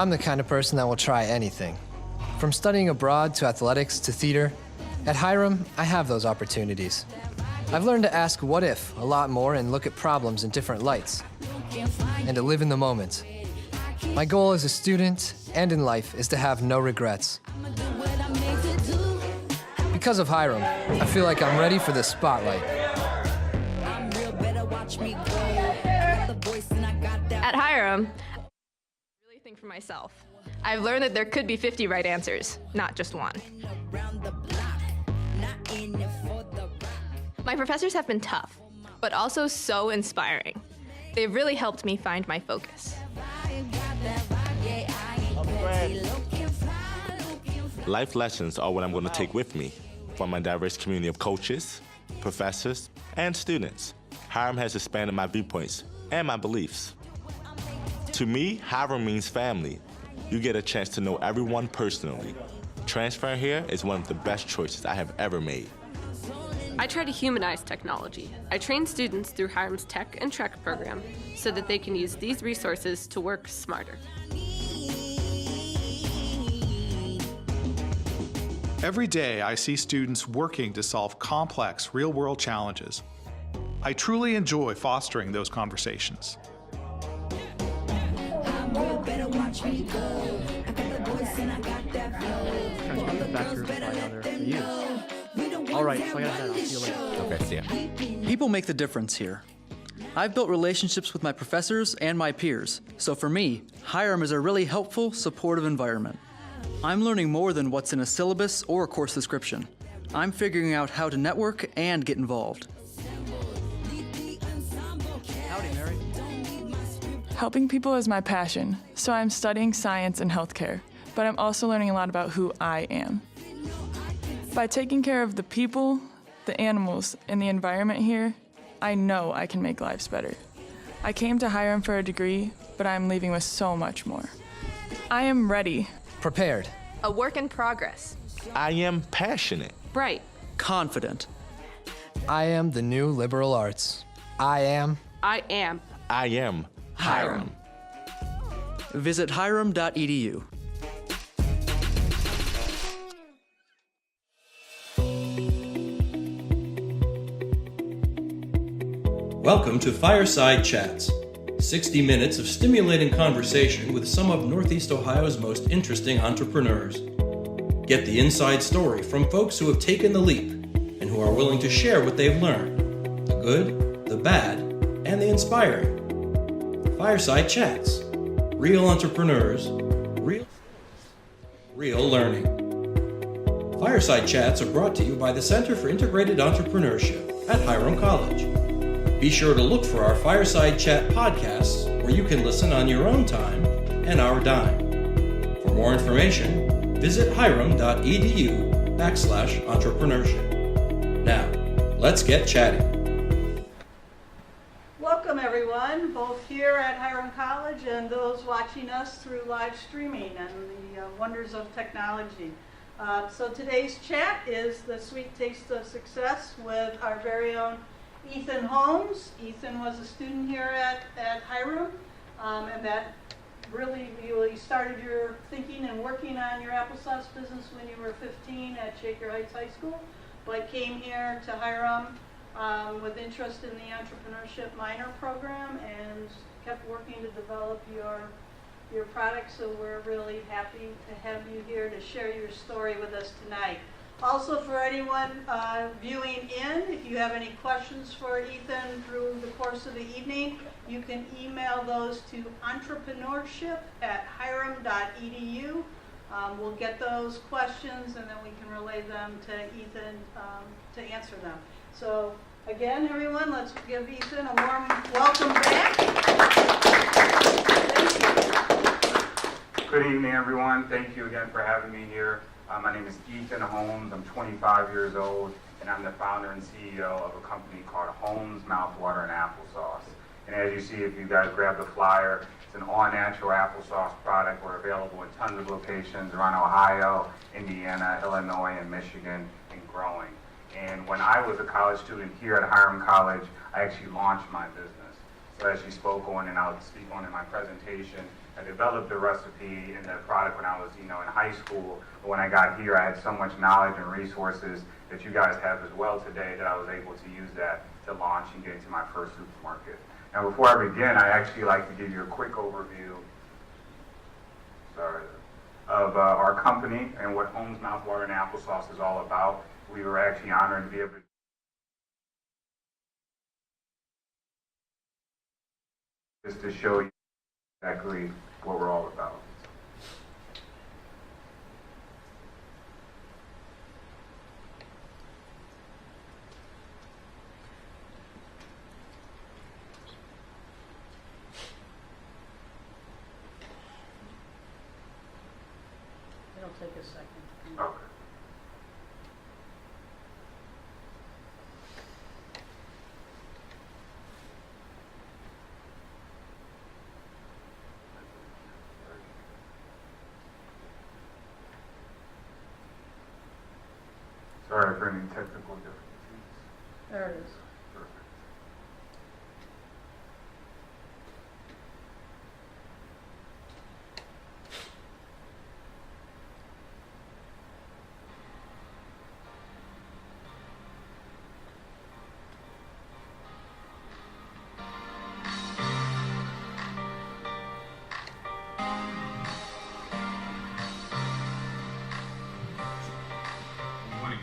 I'm the kind of person that will try anything. From studying abroad to athletics to theater, at Hiram, I have those opportunities. I've learned to ask what if a lot more and look at problems in different lights, and to live in the moment. My goal as a student and in life is to have no regrets. Because of Hiram, I feel like I'm ready for the spotlight. At Hiram, I really think for myself. I've learned that there could be 50 right answers, not just one. My professors have been tough, but also so inspiring. They've really helped me find my focus. Life lessons are what I'm going to take with me from my diverse community of coaches, professors, and students. Hiram has expanded my viewpoints and my beliefs. To me, Hiram means family. You get a chance to know everyone personally. Transferring here is one of the best choices I have ever made. I try to humanize technology. I train students through Hiram's Tech and Trek program so that they can use these resources to work smarter. Every day, I see students working to solve complex, real-world challenges. I truly enjoy fostering those conversations. All right, so I gotta head. I'll see you later. Okay, see ya. People make the difference here. I've built relationships with my professors and my peers, so for me, Hiram is a really helpful, supportive environment. I'm learning more than what's in a syllabus or a course description. I'm figuring out how to network and get involved. Howdy, Mary. Helping people is my passion, so I'm studying science and healthcare, but I'm also learning a lot about who I am. By taking care of the people, the animals, and the environment here, I know I can make lives better. I came to Hiram for a degree, but I'm leaving with so much more. I am ready. Prepared. A work in progress. I am passionate. Bright. Confident. I am the new liberal arts. I am Hiram. Visit hiram.edu. Welcome to Fireside Chats, 60 minutes of stimulating conversation with some of Northeast Ohio's most interesting entrepreneurs. Get the inside story from folks who have taken the leap and who are willing to share what they've learned, the good, the bad, and the inspiring. Fireside Chats, real entrepreneurs, real learning. Fireside Chats are brought to you by the Center for Integrated Entrepreneurship at Hiram College. Be sure to look for our Fireside Chat podcasts where you can listen on your own time and our dime. For more information, visit hiram.edu/entrepreneurship. Now, let's get chatting. Welcome everyone, both here at Hiram College and those watching us through live streaming and the wonders of technology. So today's chat is the sweet taste of success with our very own Ethan Holmes. Ethan was a student here at Hiram, and that really, you started your thinking and working on your applesauce business when you were 15 at Shaker Heights High School, but came here to Hiram with interest in the Entrepreneurship minor program and kept working to develop your product, so we're really happy to have you here to share your story with us tonight. Also, for anyone viewing in, if you have any questions for Ethan through the course of the evening, you can email those to entrepreneurship@hiram.edu. We'll get those questions and then we can relay them to Ethan to answer them. So again, everyone, let's give Ethan a warm welcome back. Thank you. Good evening, everyone. Thank you again for having me here. My name is Ethan Holmes. I'm 25 years old, and I'm the founder and CEO of a company called Holmes Mouthwatering Applesauce. And as you see, if you guys grab the flyer, it's an all-natural applesauce product. We're available in tons of locations around Ohio, Indiana, Illinois, and Michigan, and growing. And when I was a college student here at Hiram College, I actually launched my business. So as you spoke on, and I'll speak on in my presentation, I developed the recipe and the product when I was, in high school. But when I got here, I had so much knowledge and resources that you guys have as well today that I was able to use that to launch and get into my first supermarket. Now, before I begin, I actually like to give you a quick overview of our company and what Holmes Mouthwatering Applesauce is all about. We were actually honored to be able to just to show you exactly what we're all about. It'll take a second. Okay. Sorry for any technical difficulties. There it is. Perfect.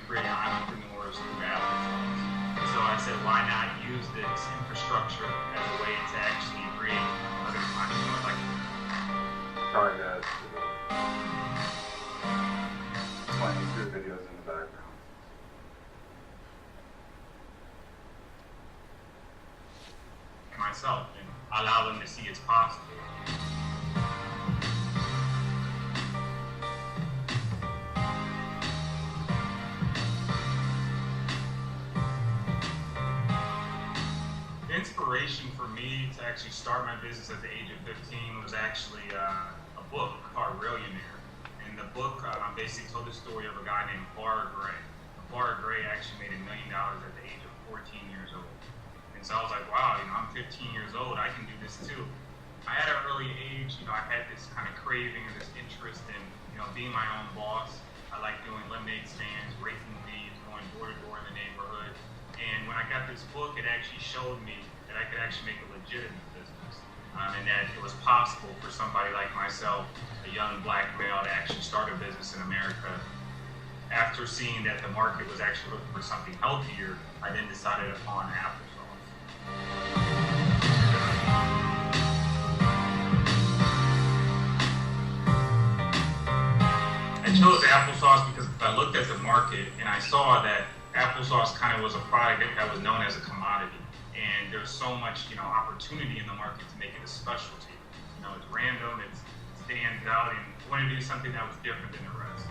Create entrepreneurs through Applesauce. So I said, why not use this infrastructure as a way to actually create other entrepreneurs like you? Sorry guys for the playing two videos in the background. And myself, and allow them to see it's possible. Inspiration for me to actually start my business at the age of 15 was actually a book called Millionaire. And the book basically told the story of a guy named Bar Gray. Bar Gray actually made $1 million at the age of 14 years old. And so I was like, wow, I'm 15 years old, I can do this too. I had an early age, I had this kind of craving or this interest in, being my own boss. I like doing lemonade stands, raking leaves, going door to door in the neighborhood. And when I got this book, it actually showed me that I could actually make a legitimate business, and that it was possible for somebody like myself, a young black male, to actually start a business in America. After seeing that the market was actually looking for something healthier, I then decided upon applesauce. I chose applesauce because I looked at the market and I saw that applesauce kind of was a product that was known as a commodity. And there's so much, opportunity in the market to make it a specialty. It's random, it stands out, and I wanted to do something that was different than the rest.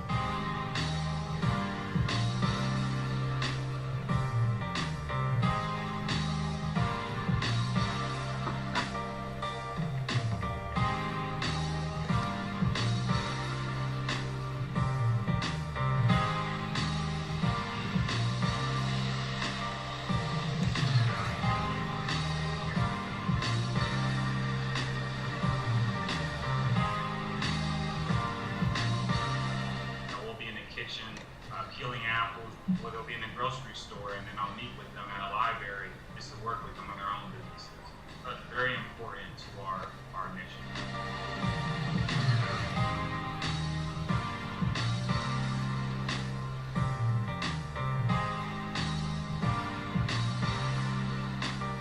Peeling apples, or they'll be in the grocery store, and then I'll meet with them at a library just to work with them on their own businesses. That's very important to our mission.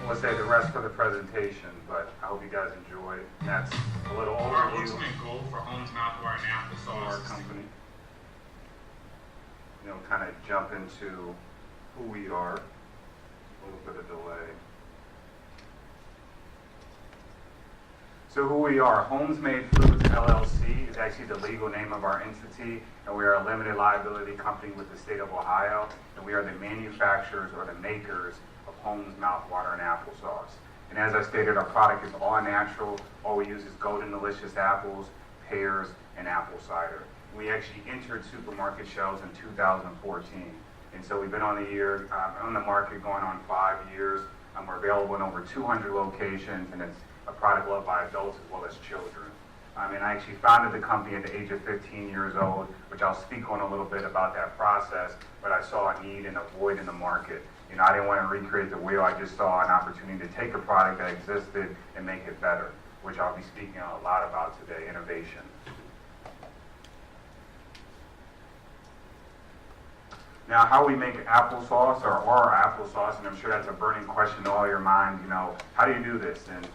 We'll save the rest for the presentation, but I hope you guys enjoy. That's a little overview. Our ultimate goal for Holmes Mouthwatering Applesauce our company. Kind of jump into who we are. A little bit of delay. So who we are, Holmes Made Foods LLC is actually the legal name of our entity, and we are a limited liability company with the state of Ohio, and we are the manufacturers or the makers of Holmes Mouthwatering Applesauce. And as I stated, our product is all natural. All we use is golden delicious apples, pears, and apple cider. We actually entered supermarket shelves in 2014. And so we've been on the market going on 5 years. We're available in over 200 locations, and it's a product loved by adults as well as children. And I actually founded the company at the age of 15 years old, which I'll speak on a little bit about that process, but I saw a need and a void in the market. I didn't want to recreate the wheel. I just saw an opportunity to take a product that existed and make it better, which I'll be speaking a lot about today, innovation. Now, how we make applesauce or applesauce, and I'm sure that's a burning question to all your minds, how do you do this? And,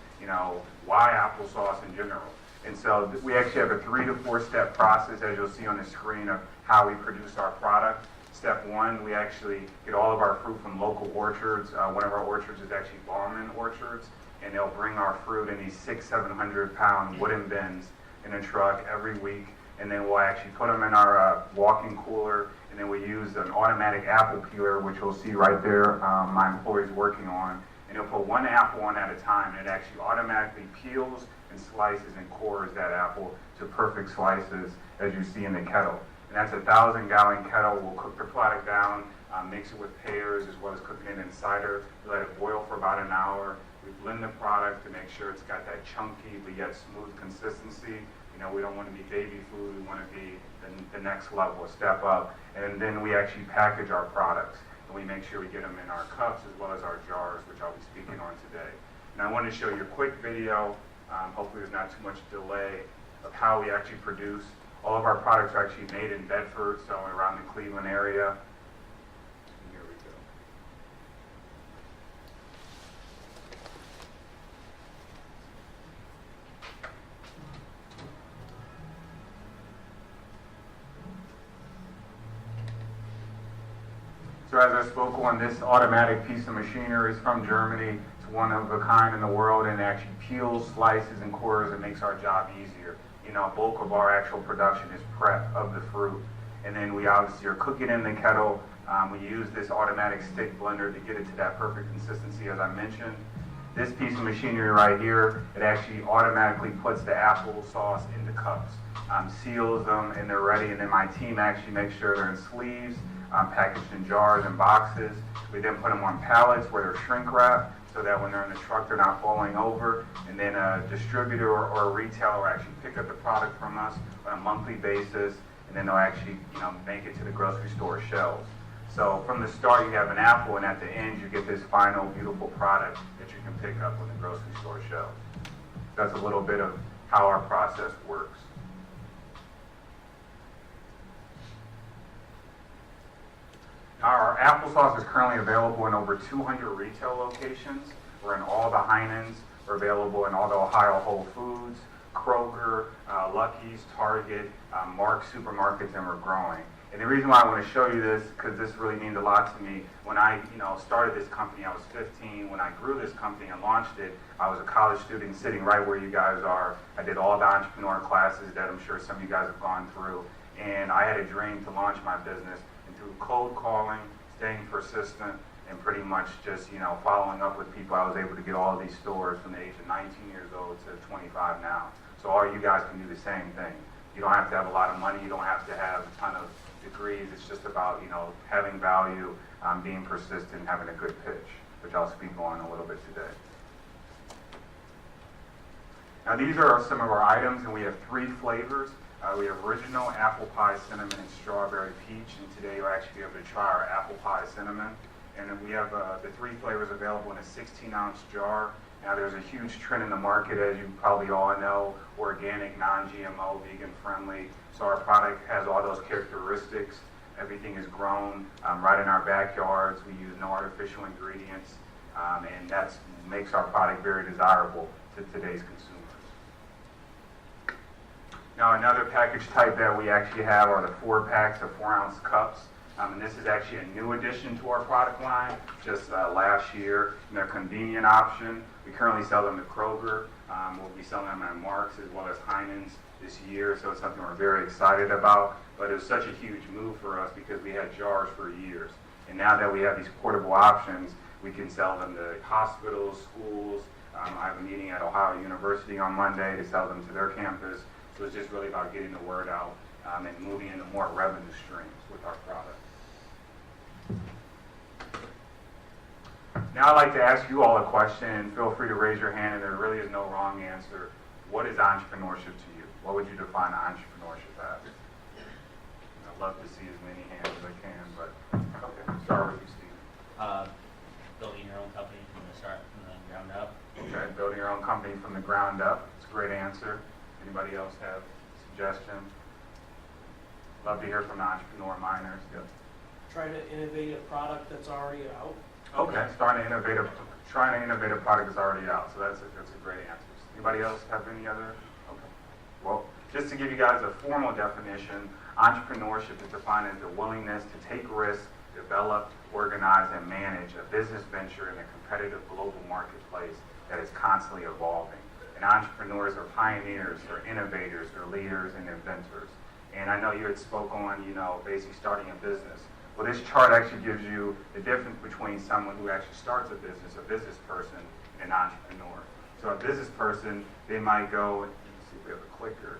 why applesauce in general? And so we actually have a 3 to 4 step process, as you'll see on the screen, of how we produce our product. Step 1, we actually get all of our fruit from local orchards. One of our orchards is actually Bauman Orchards, and they'll bring our fruit in these 600-700 pound wooden bins in a truck every week, and then we'll actually put them in our walk-in cooler, and then we use an automatic apple peeler, which you'll see right there, my employee's working on, and they'll put one apple on at a time, and it actually automatically peels and slices and cores that apple to perfect slices, as you see in the kettle. And that's a 1,000-gallon kettle. We'll cook the product down, mix it with pears, as well as cooking it in cider. We let it boil for about an hour. We blend the product to make sure it's got that chunky but yet smooth consistency. We don't want to be baby food. We want to be the next level, a step up. And then we actually package our products. And we make sure we get them in our cups as well as our jars, which I'll be speaking on today. And I want to show you a quick video. Hopefully there's not too much delay of how we actually produce. All of our products are actually made in Bedford, so around the Cleveland area. Here we go. So as I spoke on, this automatic piece of machinery is from Germany. It's one of a kind in the world, and it actually peels, slices, and cores. It makes our job easier. Bulk of our actual production is prep of the fruit. And then we obviously are cooking in the kettle. We use this automatic stick blender to get it to that perfect consistency, as I mentioned. This piece of machinery right here, it actually automatically puts the applesauce into cups, seals them, and they're ready. And then my team actually makes sure they're in sleeves, packaged in jars and boxes. We then put them on pallets where they're shrink wrapped, so that when they're in the truck, they're not falling over. And then a distributor or a retailer will actually pick up the product from us on a monthly basis, and then they'll actually, make it to the grocery store shelves. So from the start, you have an apple, and at the end, you get this final, beautiful product that you can pick up on the grocery store shelves. That's a little bit of how our process works. Our applesauce is currently available in over 200 retail locations. We're in all the Heinens. We're available in all the Ohio Whole Foods, Kroger, Lucky's, Target, Marcs supermarkets, and we're growing. And the reason why I want to show you this, because this really means a lot to me. When I started this company, I was 15. When I grew this company and launched it, I was a college student sitting right where you guys are. I did all the entrepreneur classes that I'm sure some of you guys have gone through. And I had a dream to launch my business. Through cold calling, staying persistent, and pretty much just, following up with people, I was able to get all of these stores from the age of 19 years old to 25 now. So all you guys can do the same thing. You don't have to have a lot of money. You don't have to have a ton of degrees. It's just about, having value, being persistent, having a good pitch, which I'll speak on a little bit today. Now these are some of our items, and we have 3 flavors. We have original apple pie cinnamon and strawberry peach, and today you'll actually be able to try our apple pie cinnamon. And then we have the 3 flavors available in a 16-ounce jar. Now there's a huge trend in the market, as you probably all know, organic, non-GMO, vegan-friendly. So our product has all those characteristics. Everything is grown right in our backyards. We use no artificial ingredients, and that makes our product very desirable to today's consumers. Now another package type that we actually have are the 4-packs of 4-ounce cups. And this is actually a new addition to our product line, just last year. And they're a convenient option. We currently sell them to Kroger. We'll be selling them at Marcs as well as Heinens this year, so it's something we're very excited about. But it was such a huge move for us because we had jars for years. And now that we have these portable options, we can sell them to hospitals, schools. I have a meeting at Ohio University on Monday to sell them to their campus. So it's just really about getting the word out and moving into more revenue streams with our product. Now I'd like to ask you all a question, and feel free to raise your hand, and there really is no wrong answer. what is entrepreneurship to you? What would you define entrepreneurship as? I'd love to see as many hands as I can, but okay, start with you, Steve. Building your own company from the ground up. Okay, building your own company from the ground up. It's a great answer. Anybody else have a suggestion? Love to hear from the entrepreneur miners. Yep. Try to innovate a product that's already out. Okay, trying to innovate a product that's already out. So that's a great answer. Anybody else have any other? Okay. Well, just to give you guys a formal definition, entrepreneurship is defined as the willingness to take risks, develop, organize, and manage a business venture in a competitive global marketplace that is constantly evolving. And entrepreneurs are pioneers, they're innovators, they're leaders and inventors. And I know you had spoke on, basically starting a business. Well, this chart actually gives you the difference between someone who actually starts a business person, and an entrepreneur. So a business person, they might go, let's see if we have a clicker,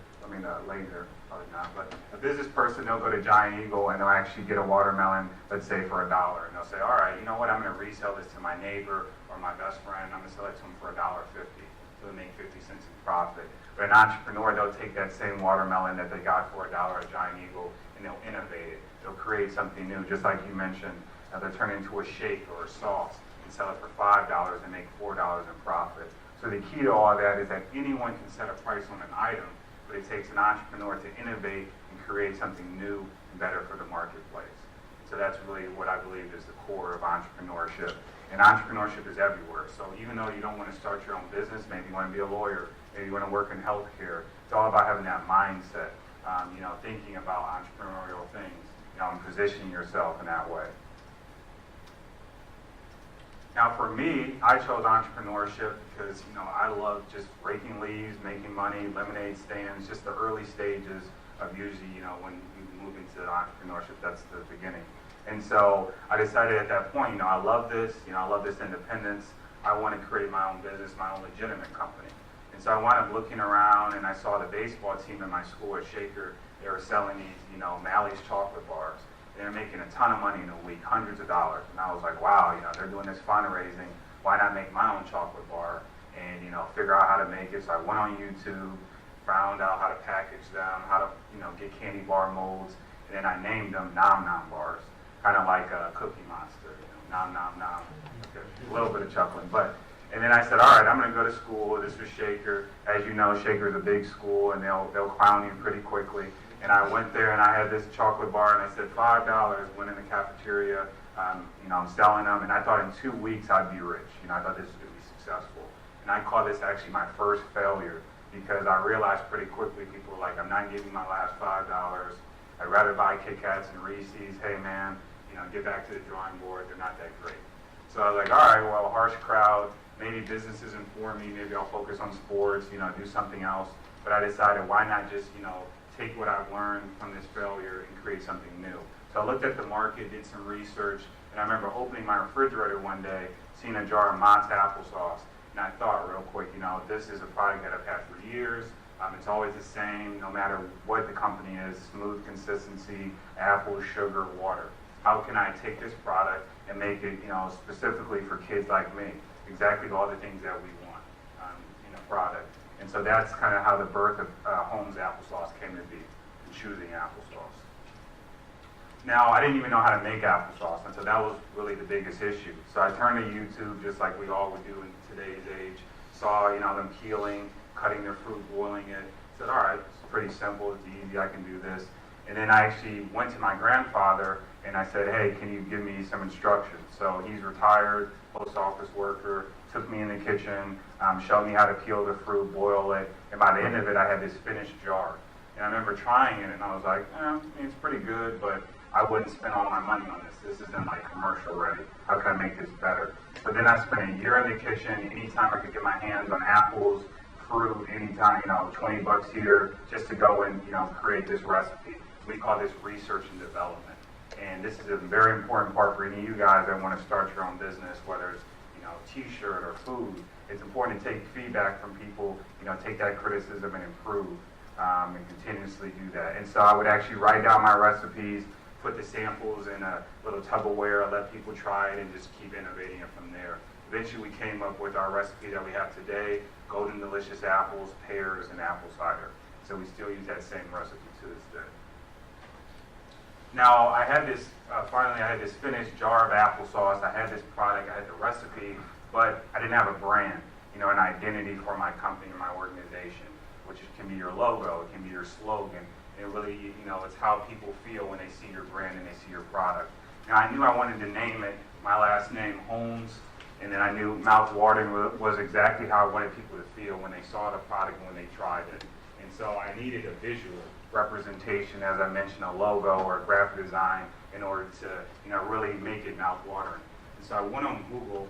later, probably not, but a business person, they'll go to Giant Eagle and they'll actually get a watermelon, let's say for $1. And they'll say, all right, you know what, I'm gonna resell this to my neighbor or my best friend, I'm gonna sell it to them for $1.50. So they make 50 cents in profit. But an entrepreneur, they'll take that same watermelon that they got for $1 at Giant Eagle and they'll innovate it. They'll create something new, just like you mentioned. They'll turn it into a shake or a sauce and sell it for $5 and make $4 in profit. So the key to all of that is that anyone can set a price on an item, but it takes an entrepreneur to innovate and create something new and better for the marketplace. So that's really what I believe is the core of entrepreneurship. And entrepreneurship is everywhere. So even though you don't want to start your own business, maybe you want to be a lawyer, maybe you want to work in healthcare, it's all about having that mindset, thinking about entrepreneurial things, and positioning yourself in that way. Now for me, I chose entrepreneurship because, I love just raking leaves, making money, lemonade stands, just the early stages of usually, when you move into entrepreneurship, that's the beginning. And so I decided at that point, I love this, I love this independence. I want to create my own business, my own legitimate company. And so I wound up looking around and I saw the baseball team in my school at Shaker. They were selling these, Mally's chocolate bars. They were making a ton of money in a week, hundreds of dollars. And I was like, wow, they're doing this fundraising. Why not make my own chocolate bar and, figure out how to make it? So I went on YouTube, found out how to package them, how to, get candy bar molds. And then I named them Nom Nom bars, kind of like a Cookie Monster, Nom Nom Nom. Okay, a little bit of chuckling. And then I said, all right, I'm going to go to school. This was Shaker. As you know, Shaker is a big school, and they'll clown you pretty quickly. And I went there, and I had this chocolate bar, and I said, $5. Went in the cafeteria. I'm selling them, and I thought in 2 weeks I'd be rich. I thought this was going to be successful. And I call this actually my first failure because I realized pretty quickly people were like, I'm not giving my last $5. I'd rather buy Kit Kats and Reese's. Hey, man, get back to the drawing board. They're not that great. So I was like, all right, well, harsh crowd. Maybe business isn't for me. Maybe I'll focus on sports, do something else. But I decided, why not just, take what I've learned from this failure and create something new. So I looked at the market, did some research, and I remember opening my refrigerator one day, seeing a jar of Marcs applesauce, and I thought real quick, this is a product that I've had for years. It's always the same, no matter what the company is, smooth consistency, apple, sugar, water. How can I take this product and make it, specifically for kids like me? Exactly all the things that we want in a product. And so that's kind of how the birth of Holmes Applesauce came to be, and choosing applesauce. Now, I didn't even know how to make applesauce, and so that was really the biggest issue. So I turned to YouTube, just like we all would do in today's age, saw them peeling, cutting their fruit, boiling it. Said, all right, it's pretty simple, it's easy, I can do this. And then I actually went to my grandfather and I said, hey, can you give me some instructions? So he's retired, post office worker, took me in the kitchen, showed me how to peel the fruit, boil it, and by the end of it, I had this finished jar. And I remember trying it, and I was like, it's pretty good, but I wouldn't spend all my money on this. This isn't like commercial ready. How can I make this better? So then I spent a year in the kitchen. Anytime I could get my hands on apples, fruit, anytime, $20 here, just to go and, create this recipe. We call this research and development. And this is a very important part for any of you guys that want to start your own business, whether it's, t-shirt or food. It's important to take feedback from people, take that criticism and improve, and continuously do that. And so I would actually write down my recipes, put the samples in a little Tupperware, let people try it, and just keep innovating it from there. Eventually, we came up with our recipe that we have today: golden delicious apples, pears, and apple cider. So we still use that same recipe to this day. Now, I had this, finally I had this finished jar of applesauce. I had this product, I had the recipe, but I didn't have a brand, an identity for my company or my organization, which can be your logo, it can be your slogan. It really, it's how people feel when they see your brand and they see your product. Now, I knew I wanted to name it, my last name, Holmes, and then I knew mouth-watering was exactly how I wanted people to feel when they saw the product and when they tried it. And so I needed a visual representation, as I mentioned, a logo or a graphic design in order to, really make it mouth-watering. And so I went on Google,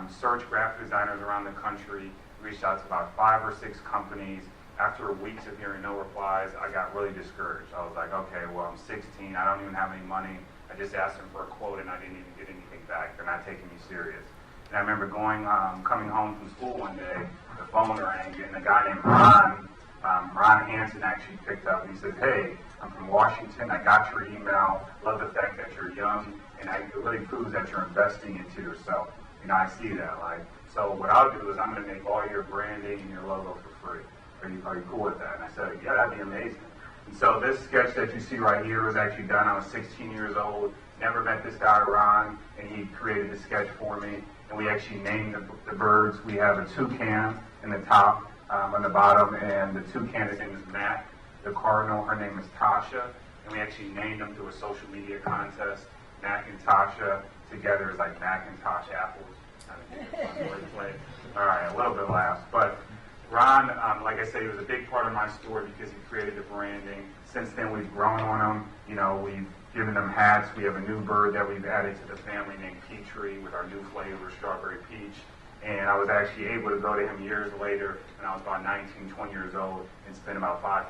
searched graphic designers around the country, reached out to about 5 or 6 companies. After weeks of hearing no replies, I got really discouraged. I was like, okay, well, I'm 16, I don't even have any money. I just asked them for a quote and I didn't even get anything back. They're not taking me serious. And I remember coming home from school one day, the phone rang, and a guy named Ron Hansen actually picked up, and he says, hey, I'm from Washington, I got your email, love the fact that you're young, and it really proves that you're investing into yourself. I see that. So what I'll do is I'm going to make all your branding and your logo for free. Are you cool with that? And I said, yeah, that'd be amazing. And so this sketch that you see right here was actually done. I was 16 years old, never met this guy, Ron, and he created the sketch for me. And we actually named the birds. We have a toucan in the top, on the bottom, and the toucan, his name is Mac. The cardinal, her name is Tasha. And we actually named them through a social media contest. Mac and Tasha together is like Macintosh apples. All right, a little bit laughs. But Ron, like I said, he was a big part of my story because he created the branding. Since then, we've grown on them. We've given them hats. We have a new bird that we've added to the family named Petrie with our new flavor, strawberry peach. And I was actually able to go to him years later when I was about 19, 20 years old and spend about $5,000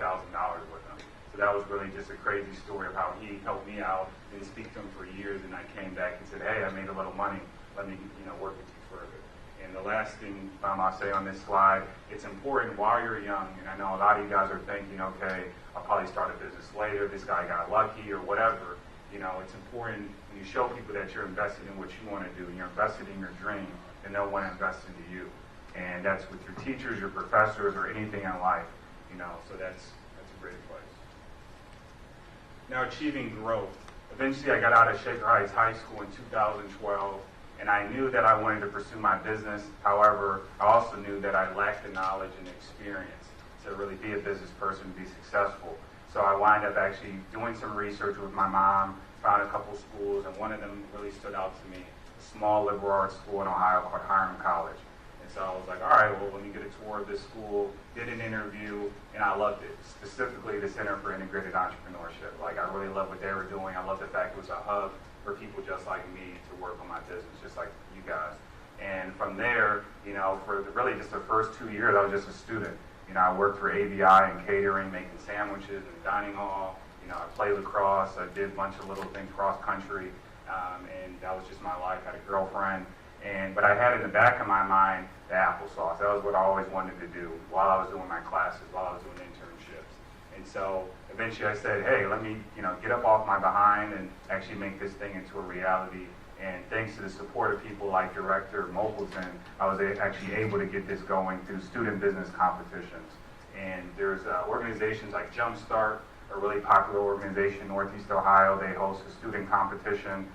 with him. So that was really just a crazy story of how he helped me out and speak to him for years. And I came back and said, hey, I made a little money. Let me work with you further. And the last thing I'll say on this slide, it's important while you're young, and I know a lot of you guys are thinking, okay, I'll probably start a business later, this guy got lucky or whatever. It's important when you show people that you're invested in what you want to do and you're invested in your dream, and they'll want to invest into you. And that's with your teachers, your professors, or anything in life, so that's a great place. Now, achieving growth. Eventually, I got out of Shaker Heights High School in 2012. And I knew that I wanted to pursue my business. However, I also knew that I lacked the knowledge and experience to really be a business person, to be successful. So I wound up actually doing some research with my mom, found a couple schools, and one of them really stood out to me, a small liberal arts school in Ohio called Hiram College. And so I was like, all right, well, let me get a tour of this school, did an interview, and I loved it, specifically the Center for Integrated Entrepreneurship. I really loved what they were doing. I loved the fact it was a hub for people just like me to work on my business, just like you guys. And from there, for really just the first 2 years, I was just a student. I worked for ABI and catering, making sandwiches in the dining hall. I played lacrosse. I did a bunch of little things cross country, and that was just my life. I had a girlfriend, but I had in the back of my mind the applesauce. That was what I always wanted to do while I was doing my classes, while I was doing internships. And so eventually I said, hey, let me get up off my behind and actually make this thing into a reality. And thanks to the support of people like Director Mopleton, I was actually able to get this going through student business competitions. And there's organizations like Jumpstart, a really popular organization in Northeast Ohio. They host a student competition.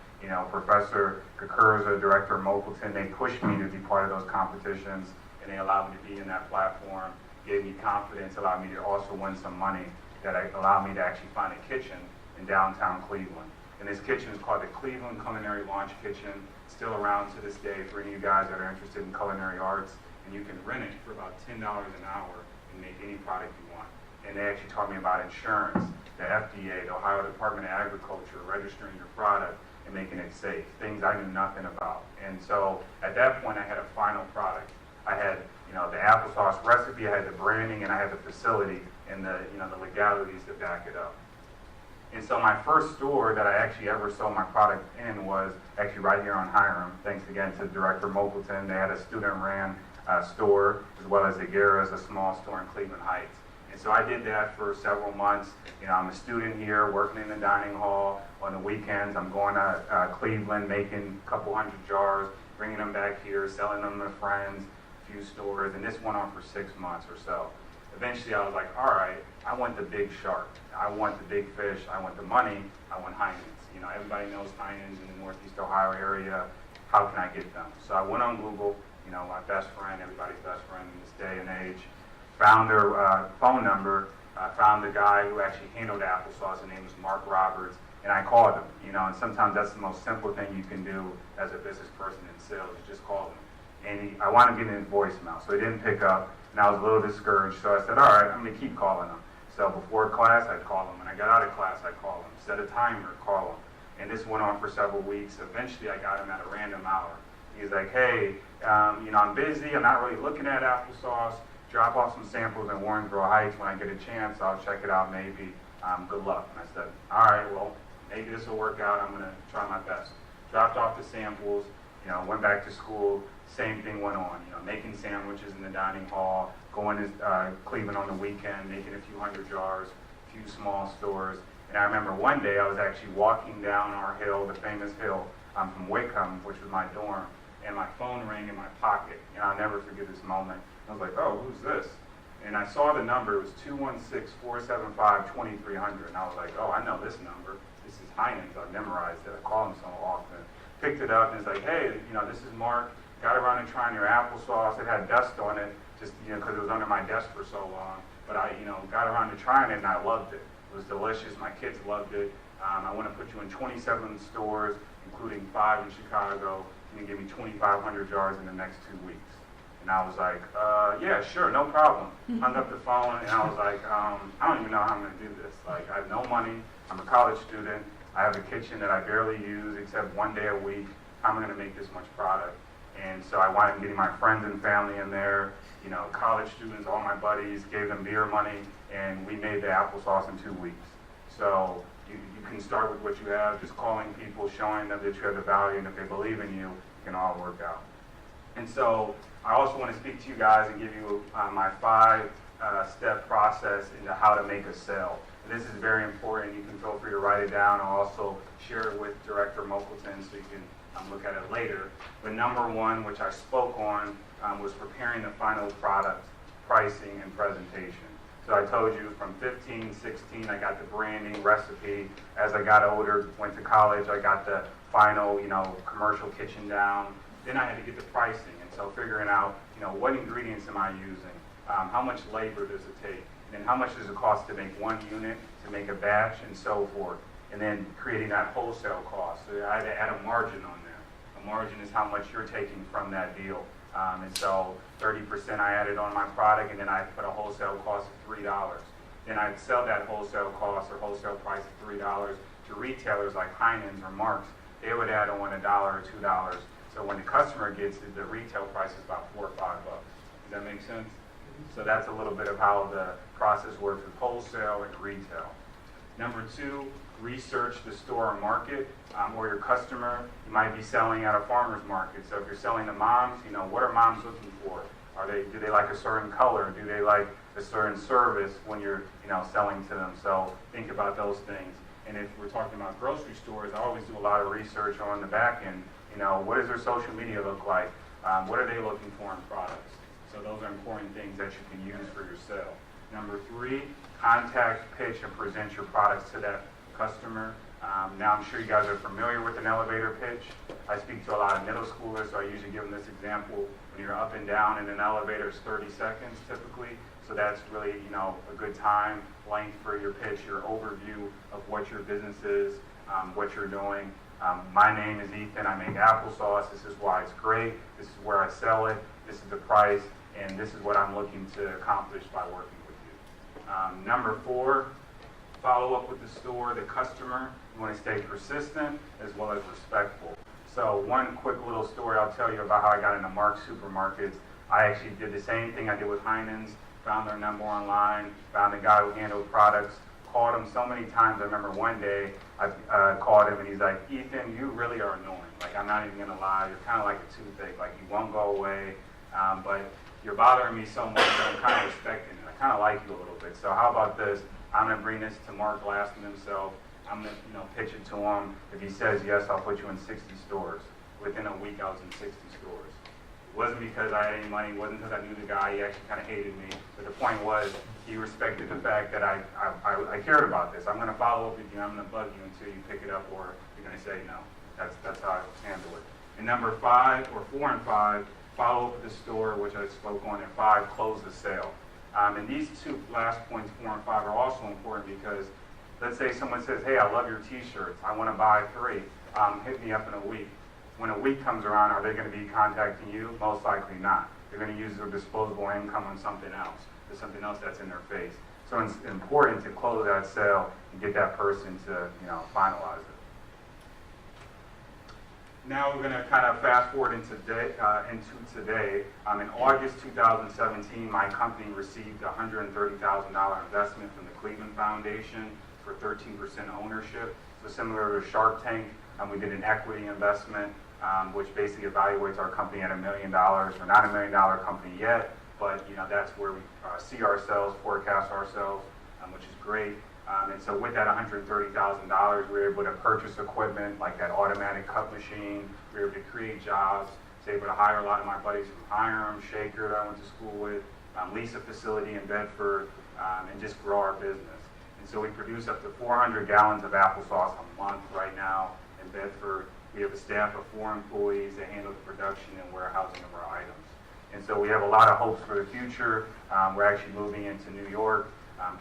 Professor Kukurza, Director Mopleton, they pushed me to be part of those competitions, and they allowed me to be in that platform, gave me confidence, allowed me to also win some money that allowed me to actually find a kitchen in downtown Cleveland. And this kitchen is called the Cleveland Culinary Launch Kitchen. It's still around to this day for any of you guys that are interested in culinary arts. And you can rent it for about $10 an hour and make any product you want. And they actually taught me about insurance, the FDA, the Ohio Department of Agriculture, registering your product and making it safe, things I knew nothing about. And so at that point, I had a final product. I had the applesauce recipe, I had the branding, and I had the facility and the legalities to back it up. And so my first store that I actually ever sold my product in was actually right here on Hiram. Thanks again to Director Mopleton. They had a student-ran store, as well as the Guerra's, a small store in Cleveland Heights. And so I did that for several months. I'm a student here working in the dining hall. On the weekends, I'm going to Cleveland, making a couple hundred jars, bringing them back here, selling them to friends, a few stores, and this went on for 6 months or so. Eventually, I was like, all right, I want the big shark. I want the big fish. I want the money. I want Heinens. Everybody knows Heinens in the Northeast Ohio area. How can I get them? So I went on Google, my best friend, everybody's best friend in this day and age, found their phone number, found the guy who actually handled applesauce. His name was Marc Roberts, and I called him. And sometimes that's the most simple thing you can do as a business person in sales, is just call him. And I wanted to get in his voicemail, so he didn't pick up, and I was a little discouraged. So I said, all right, I'm going to keep calling him. So before class, I'd call him. When I got out of class, I'd call him. Set a timer, call him. And this went on for several weeks. Eventually, I got him at a random hour. He's like, hey, I'm busy. I'm not really looking at applesauce. Drop off some samples in Warrensboro Heights. When I get a chance, I'll check it out maybe. Good luck. And I said, all right, well, maybe this will work out. I'm going to try my best. Dropped off the samples, went back to school. Same thing went on, making sandwiches in the dining hall, going to Cleveland on the weekend, making a few hundred jars, a few small stores. And I remember one day I was actually walking down our hill, the famous hill, from Wickham, which was my dorm, and my phone rang in my pocket. I'll never forget this moment. I was like, oh, who's this? And I saw the number. It was 216-475-2300. And I was like, oh, I know this number. This is Heinens. I memorized it. I call him so often. Picked it up and it's like, hey, this is Marc. Got around to trying your applesauce. It had dust on it, just because it was under my desk for so long. But I, got around to trying it and I loved it. It was delicious. My kids loved it. I want to put you in 27 stores, including 5 in Chicago. Can you give me 2,500 jars in the next 2 weeks? And I was like, yeah, sure, no problem. Hung up the phone, and I was like, I don't even know how I'm going to do this. Like, I have no money. I'm a college student. I have a kitchen that I barely use except one day a week. How am I going to make this much product? And so I wanted getting my friends and family in there, college students, all my buddies, gave them beer money, and we made the applesauce in 2 weeks. So you can start with what you have, just calling people, showing them that you have the value, and if they believe in you, it can all work out. And so I also want to speak to you guys and give you my 5-step process into how to make a sale. And this is very important. You can feel free to write it down. I'll also share it with Director Mokelton so you can look at it later. But number 1, which I spoke on, was preparing the final product, pricing, and presentation. So I told you from 15, 16, I got the branding, recipe. As I got older, went to college, I got the final, commercial kitchen down. Then I had to get the pricing, and so figuring out, what ingredients am I using? How much labor does it take? And then how much does it cost to make 1 unit, to make a batch, and so forth? And then creating that wholesale cost. So I had to add a margin on there. A margin is how much you're taking from that deal. And so 30% I added on my product, and then I put a wholesale cost of $3. Then I'd sell that wholesale cost or wholesale price of $3 to retailers like Heinens or Marcs. They would add on $1 or $2. So when the customer gets it, the retail price is about $4 or $5. Does that make sense? So that's a little bit of how the process works with wholesale and retail. Number 2, research the store or market or your customer. You might be selling at a farmer's market. So if you're selling to moms, what are moms looking for? Do they like a certain color? Do they like a certain service when you're selling to them? So think about those things. And if we're talking about grocery stores, I always do a lot of research on the back end. What does their social media look like? What are they looking for in products? So those are important things that you can use for your sale. Number 3, contact, pitch, and present your products to that customer. Now I'm sure you guys are familiar with an elevator pitch. I speak to a lot of middle schoolers, so I usually give them this example. When you're up and down in an elevator, it's 30 seconds typically. So that's really, a good time length for your pitch, your overview of what your business is, what you're doing. My name is Ethan. I make applesauce. This is why it's great. This is where I sell it. This is the price, and this is what I'm looking to accomplish by working with you. Number 4, follow up with the store, the customer. You want to stay persistent as well as respectful. So one quick little story I'll tell you about how I got into Marcs supermarkets. I actually did the same thing I did with Heinens, found their number online, found the guy who handled products, called him so many times. I remember one day I called him and he's like, Ethan, you really are annoying. Like, I'm not even going to lie. You're kind of like a toothache. Like, you won't go away, but you're bothering me so much that I'm kind of respecting it. Like, kind of like you a little bit. So how about this? I'm going to bring this to Marc Glassman himself. I'm going to pitch it to him. If he says yes, I'll put you in 60 stores. Within a week, I was in 60 stores. It wasn't because I had any money. It wasn't because I knew the guy. He actually kind of hated me. But the point was, he respected the fact that I cared about this. I'm going to follow up with you. I'm going to bug you until you pick it up, or you're going to say no. That's how I handle it. And number 5, or 4 and 5, follow up with the store, which I spoke on, and 5, close the sale. And these two last points, 4 and 5, are also important because let's say someone says, hey, I love your t-shirts. I want to buy 3. Hit me up in a week. When a week comes around, are they going to be contacting you? Most likely not. They're going to use their disposable income on something else. There's something else that's in their face. So it's important to close that sale and get that person to, finalize it. Now we're going to kind of fast forward into today. In August 2017, my company received a $130,000 investment from the Cleveland Foundation for 13% ownership. So similar to Shark Tank, we did an equity investment, which basically evaluates our company at $1 million. We're not a $1 million company yet, but that's where we see ourselves, forecast ourselves, which is great. And so with that $130,000, we were able to purchase equipment like that automatic cut machine. We were able to create jobs. I was able to hire a lot of my buddies from Hiram, Shaker that I went to school with, lease a facility in Bedford, and just grow our business. And so we produce up to 400 gallons of applesauce a month right now in Bedford. We have a staff of 4 employees that handle the production and warehousing of our items. And so we have a lot of hopes for the future. We're actually moving into New York,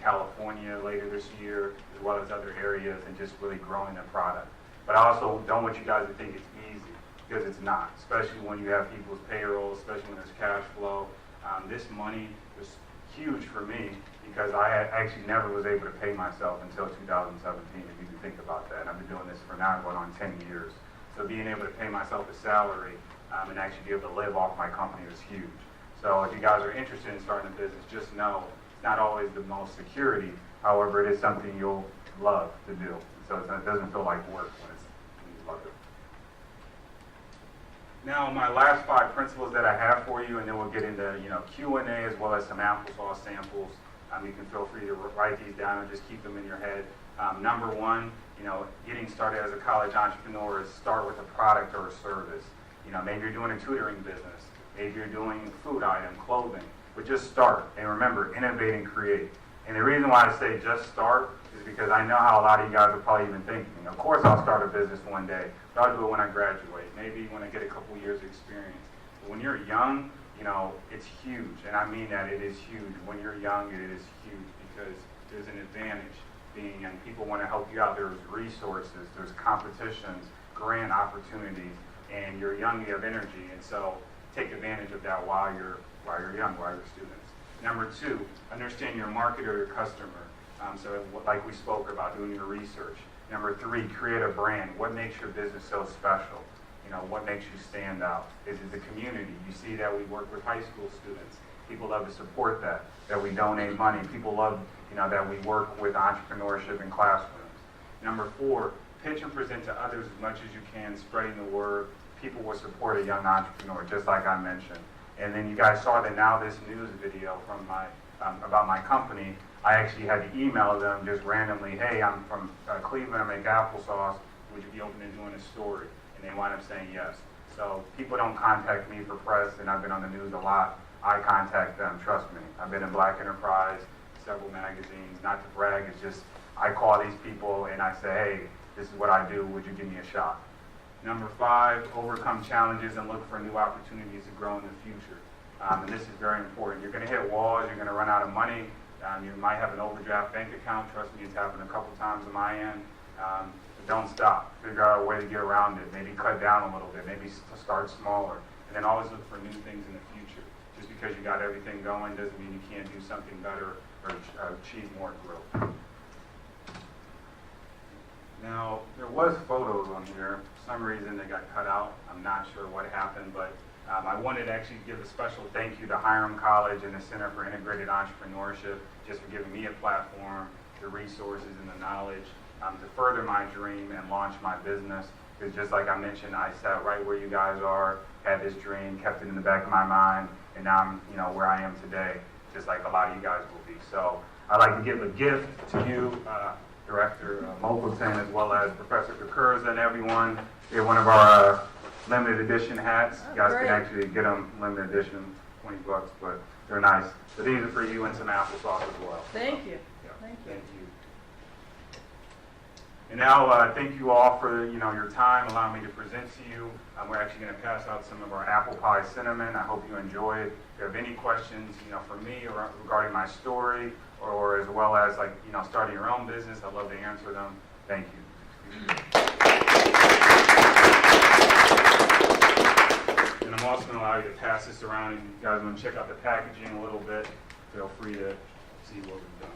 California later this year, as well as other areas, and just really growing the product. But I also don't want you guys to think it's easy, because it's not, especially when you have people's payrolls, especially when there's cash flow. This money was huge for me because I actually never was able to pay myself until 2017, if you can think about that. And I've been doing this for now going on 10 years. So being able to pay myself a salary and actually be able to live off my company was huge. So if you guys are interested in starting a business, just know it's not always the most security. However, it is something you'll love to do. So it doesn't feel like work when you love it. Now, my last 5 principles that I have for you, and then we'll get into Q&A as well as some applesauce samples. You can feel free to write these down or just keep them in your head. Number 1, getting started as a college entrepreneur is start with a product or a service. Maybe you're doing a tutoring business. Maybe you're doing food item, clothing. But just start. And remember, innovate and create. And the reason why I say just start is because I know how a lot of you guys are probably even thinking. Of course I'll start a business one day, but I'll do it when I graduate. Maybe when I get a couple years of experience. But when you're young, it's huge. And I mean that it is huge. When you're young, it is huge because there's an advantage being young. People want to help you out. There's resources, there's competitions, grant opportunities, and you're young, you have energy. And so take advantage of that while you're young, while you're students. Number 2, understand your market or your customer. So like we spoke about, doing your research. Number 3, create a brand. What makes your business so special? What makes you stand out? Is it the community? You see that we work with high school students. People love to support that we donate money. People love, that we work with entrepreneurship in classrooms. Number 4, pitch and present to others as much as you can, spreading the word. People will support a young entrepreneur, just like I mentioned. And then you guys saw the NowThis news video from about my company. I actually had to email them just randomly, hey, I'm from Cleveland, I make applesauce. Would you be open to doing a story? And they wind up saying yes. So people don't contact me for press, and I've been on the news a lot. I contact them, trust me. I've been in Black Enterprise, several magazines, not to brag, it's just I call these people and I say, hey, this is what I do, would you give me a shot? Number 5, overcome challenges and look for new opportunities to grow in the future. And this is very important. You're going to hit walls, you're going to run out of money, you might have an overdraft bank account. Trust me, it's happened a couple times on my end. But don't stop. Figure out a way to get around it. Maybe cut down a little bit, maybe start smaller. And then always look for new things in the future. Just because you got everything going doesn't mean you can't do something better or achieve more growth. Now, there was photos on here. For some reason they got cut out. I'm not sure what happened, but I wanted to actually give a special thank you to Hiram College and the Center for Integrated Entrepreneurship just for giving me a platform, the resources and the knowledge to further my dream and launch my business. Because just like I mentioned, I sat right where you guys are, had this dream, kept it in the back of my mind, and now I'm where I am today. just like a lot of you guys will be. So I'd like to give a gift to you, Director Mopleton, as well as Professor Kukurza and everyone. They're one of our limited edition hats. You guys can actually get them limited edition, $20, but they're nice. So these are for you and some applesauce as well. Thank you. Yeah, Thank you. thank you. And now, thank you all for your time, allowing me to present to you. We're actually going to pass out some of our apple pie cinnamon. I hope you enjoy it. If you have any questions, for me or regarding my story, or as well as starting your own business, I'd love to answer them. Thank you. And I'm also going to allow you to pass this around. If you guys want to check out the packaging a little bit, feel free to see what we've done.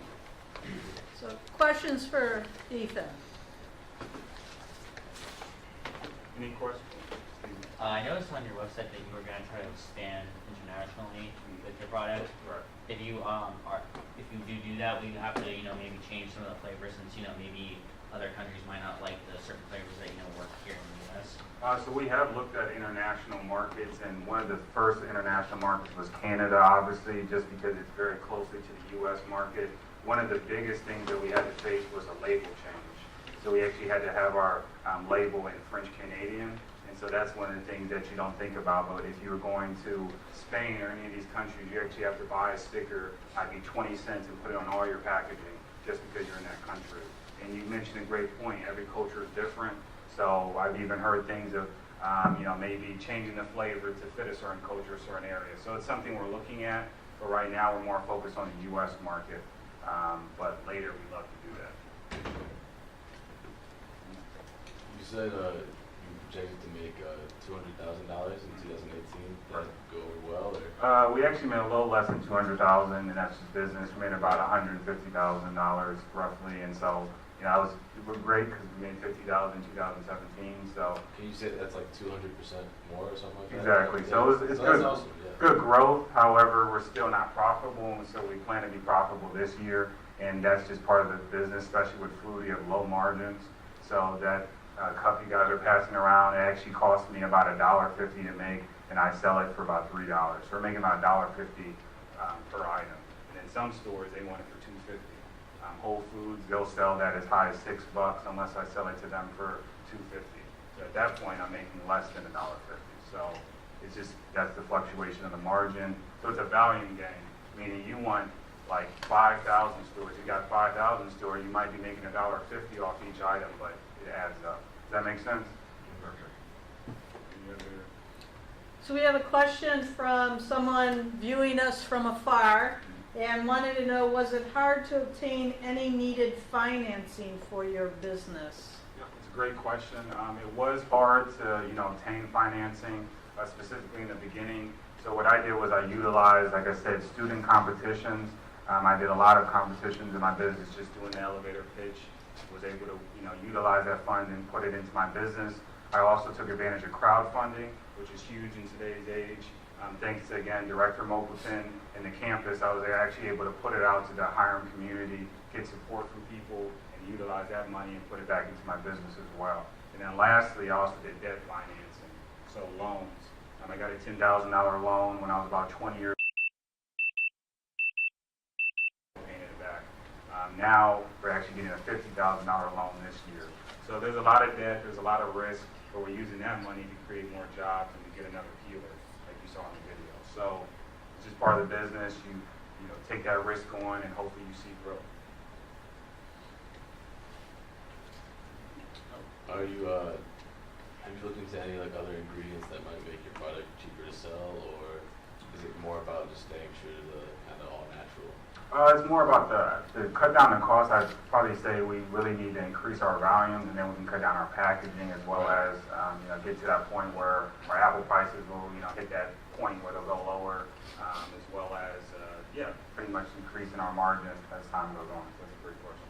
So questions for Ethan? Any questions? I noticed on your website that you were going to try to expand internationally with your product. Right. If you if you do that, will you have to maybe change some of the flavors since maybe other countries might not like the certain flavors that work here in the U.S. So we have looked at international markets, and one of the first international markets was Canada, obviously, just because it's very closely to the U.S. market. One of the biggest things that we had to face was a label change. So we actually had to have our label in French Canadian, and so that's one of the things that you don't think about. But if you were going to Spain or any of these countries, you actually have to buy a sticker, might be 20 cents, and put it on all your packaging just because you're in that country. And you mentioned a great point. Every culture is different. So I've even heard things of, maybe changing the flavor to fit a certain culture, a certain area. So it's something we're looking at. But right now, we're more focused on the U.S. market. But later, we'd love to do that. You said you projected to make $200,000 in 2018. Did that go over well? Or? We actually made a little less than $200,000, and that's just business. We made about $150,000 roughly, and so it was great because we made $50,000 in 2017. So can you say that's like 200% more or something like that? Exactly. So it's so good. Awesome, yeah. Good growth. However, we're still not profitable, and so we plan to be profitable this year. And that's just part of the business, especially with food. You have low margins, so that cup you guys are passing around, it actually cost me about $1.50 to make, and I sell it for about $3. So we're making about $1.50 per item. And in some stores, they want it for $2.50. Whole Foods, they'll sell that as high as $6 unless I sell it to them for $2.50. So at that point, I'm making less than $1.50. So it's just, that's the fluctuation of the margin. So it's a volume game, meaning you want like 5,000 stores. You got 5,000 stores, you might be making $1.50 off each item, but it adds up. Does that make sense? So we have a question from someone viewing us from afar and wanted to know, was it hard to obtain any needed financing for your business? Yeah, it's a great question. It was hard to obtain financing, specifically in the beginning. So what I did was I utilized, like I said, student competitions. I did a lot of competitions in my business, just doing the elevator pitch. Was able to utilize that fund and put it into my business. I also took advantage of crowdfunding, which is huge in today's age. Thanks to, again, Director Mopleton and the campus, I was actually able to put it out to the Hiram community, get support from people, and utilize that money and put it back into my business as well. And then lastly, I also did debt financing, so loans. I got a $10,000 loan when I was about 20 years old, paying it back. Now we're actually getting a $50,000 loan this year. So there's a lot of debt, there's a lot of risk, but we're using that money to create more jobs and to get another peeler, like you saw in the video. So it's just part of the business. You take that risk on, and hopefully you see growth. Are you have you looked into any other ingredients that might make your product cheaper to sell, or is it more about just staying true to the kind of all natural? It's more about to cut down the cost. I'd probably say we really need to increase our volumes, and then we can cut down our packaging, as well as get to that point where our apple prices will hit that point where they'll go lower, as well as pretty much increasing our margin as time goes on. So that's a great question.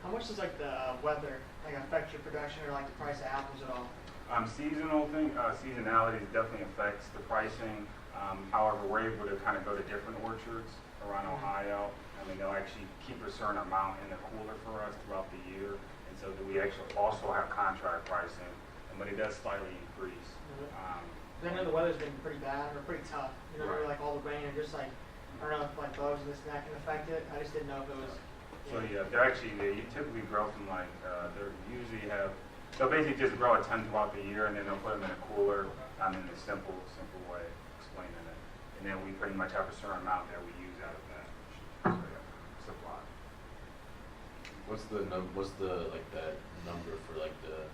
How much does the weather affect your production or the price of apples at all? Seasonality definitely affects the pricing. However, we're able to kind of go to different orchards around Ohio. They'll actually keep a certain amount in the cooler for us throughout the year. And so we actually also have contract pricing, but it does slightly increase. I know the weather's been pretty bad or pretty tough. Right. All the rain and just I don't know if like bugs and this and that can affect it. I just didn't know if it was. So yeah, they're actually, you typically grow from like, they'll basically just grow a ton throughout the year, and then they'll put them in a cooler, in a simple way of explaining it. And then we pretty much have a certain amount that we use out of that supply. What's the like that number for like the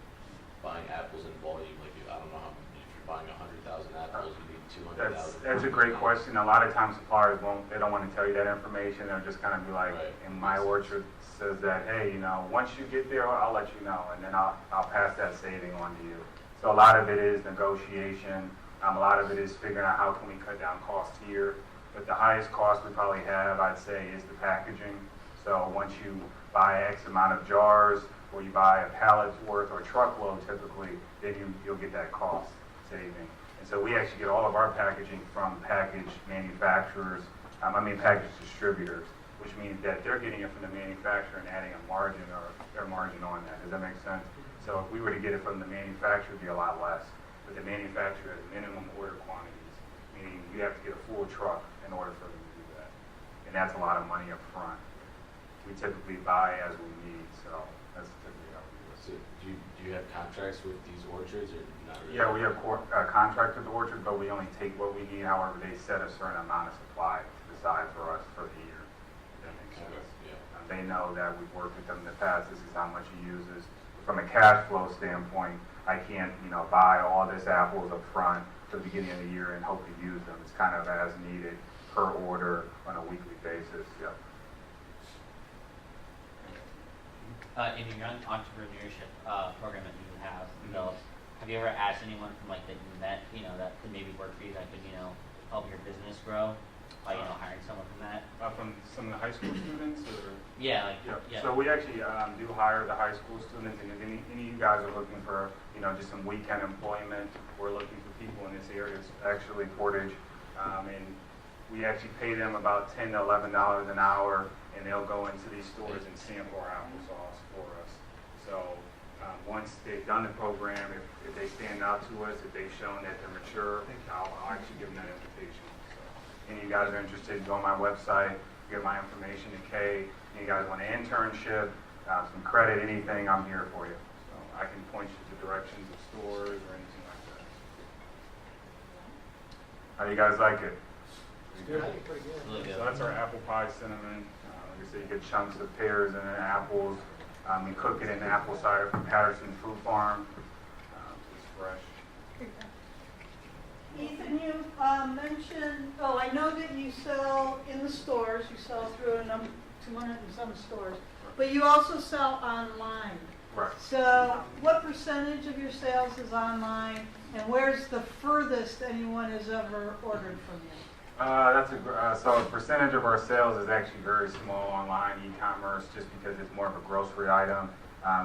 buying apples in volume? Like I don't know how if you're buying 100,000 apples, you need 200,000. That's a great question. A lot of times suppliers don't want to tell you that information. They'll just kind of be like, in my orchard says that, hey, once you get there, I'll let you know, and then I'll pass that saving on to you. So a lot of it is negotiation. A lot of it is figuring out how can we cut down costs here. But the highest cost we probably have, I'd say, is the packaging. So once you buy X amount of jars, or you buy a pallet's worth or truckload typically, then you'll get that cost saving. And so we actually get all of our packaging from package manufacturers, package distributors, which means that they're getting it from the manufacturer and adding a margin or their margin on that. Does that make sense? So if we were to get it from the manufacturer, it'd be a lot less. But the manufacturer has minimum order quantities, meaning you have to get a full truck in order for them to do that. And that's a lot of money up front. We typically buy as we need, so that's typically how we do it. So do you have contracts with these orchards, or not really? Yeah, we have contracts with the orchard, but we only take what we need. However, they set a certain amount of supply to the side for us for the year. If that makes sense. Yeah. They know that we've worked with them in the past. This is how much he uses. From a cash flow standpoint, I can't, buy all this apples up front for the beginning of the year and hope to use them. It's kind of as needed per order on a weekly basis. Yeah. In your entrepreneurship program that you have developed, have you ever asked anyone from that you met, that could maybe work for you, that could, help your business grow by, hiring someone from that? From some of the high school students, or? Yeah, Yeah. So we actually do hire the high school students, and if any of you guys are looking for, just some weekend employment, we're looking for people in this area. It's actually Portage, and we actually pay them about $10 to $11 an hour, and they'll go into these stores and sample our applesauce for us. So once they've done the program, if they stand out to us, if they've shown that they're mature, I'll actually give them that invitation. So any of you guys are interested, go on my website, get my information to Kay. Any of you guys want an internship, some credit, anything, I'm here for you. So I can point you to directions of stores or anything like that. How do you guys like it? Good. I think pretty good. So that's our apple pie cinnamon. Like I said, you get chunks of pears and then apples. We cook it in apple cider from Patterson Food Farm. It's fresh. Ethan, you mentioned, I know that you sell in the stores, you sell through 200 and some stores, but you also sell online. Right. So what percentage of your sales is online, and where's the furthest anyone has ever ordered from you? So a percentage of our sales is actually very small online e-commerce, just because it's more of a grocery item.